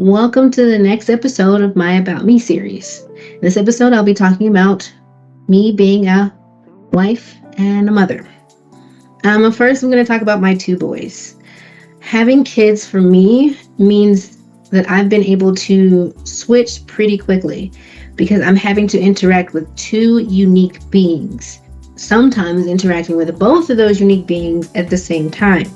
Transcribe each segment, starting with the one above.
Welcome to the next episode of my About Me series. In this episode, I'll be talking about me being a wife and a mother. First, I'm going to talk about my two boys. Having kids for me means that I've been able to switch pretty quickly because I'm having to interact with two unique beings, sometimes interacting with both of those unique beings at the same time.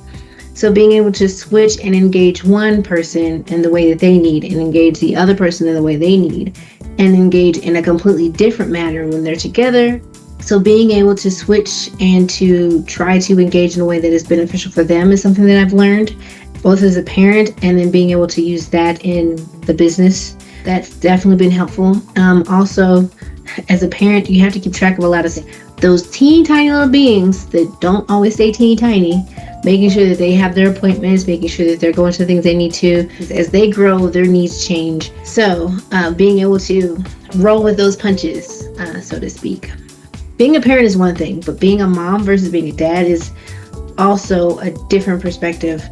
So being able to switch and engage one person in the way that they need and engage the other person in the way they need and engage in a completely different manner when they're together. So being able to switch and to try to engage in a way that is beneficial for them is something that I've learned, both as a parent and then being able to use that in the business. That's definitely been helpful. Also, as a parent, you have to keep track of a lot of things. Those teeny tiny little beings that don't always stay teeny tiny, making sure that they have their appointments, making sure that they're going to the things they need to. As they grow, their needs change. So being able to roll with those punches, so to speak. Being a parent is one thing, but being a mom versus being a dad is also a different perspective.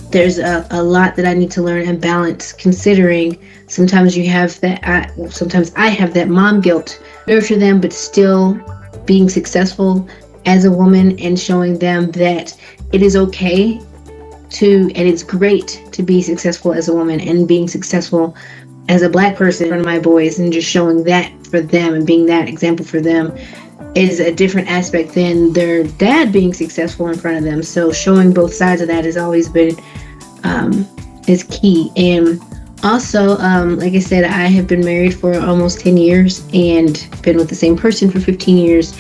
There's a lot that I need to learn and balance, considering sometimes you have that, sometimes I have that mom guilt, nurture them, but still being successful as a woman and showing them that it is okay and it's great to be successful as a woman, and being successful as a Black person in front of my boys and just showing that for them and being that example for them is a different aspect than their dad being successful in front of them. So showing both sides of that has always been is key. And also, like I said, I have been married for almost 10 years and been with the same person for 15 years.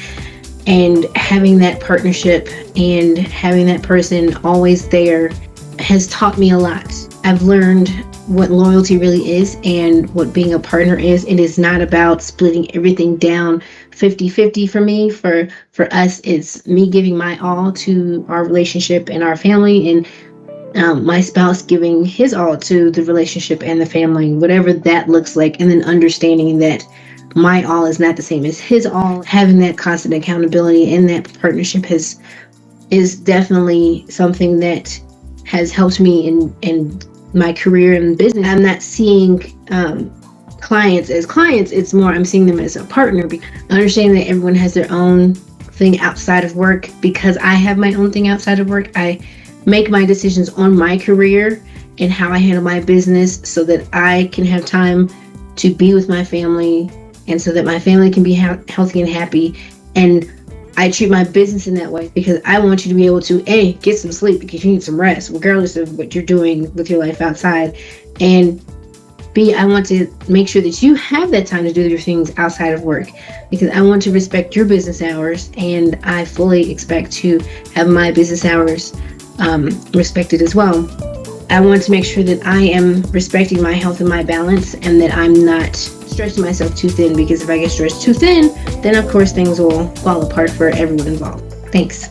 And having that partnership and having that person always there has taught me a lot. I've learned what loyalty really is and what being a partner is. It is not about splitting everything down 50-50 for me. For us, it's me giving my all to our relationship and our family, and my spouse giving his all to the relationship and the family, whatever that looks like, and then understanding that my all is not the same as his all. Having that constant accountability in that partnership is definitely something that has helped me in my career and business. I'm not seeing clients as clients. It's more I'm seeing them as a partner. Understanding that everyone has their own thing outside of work. Because I have my own thing outside of work, I make my decisions on my career and how I handle my business so that I can have time to be with my family, and so that my family can be healthy and happy. And I treat my business in that way because I want you to be able to, A, get some sleep because you need some rest, regardless of what you're doing with your life outside. And B, I want to make sure that you have that time to do your things outside of work, because I want to respect your business hours, and I fully expect to have my business hours respected as well. I want to make sure that I am respecting my health and my balance, and that I'm not stretching myself too thin, because if I get stretched too thin, then of course things will fall apart for everyone involved. Thanks.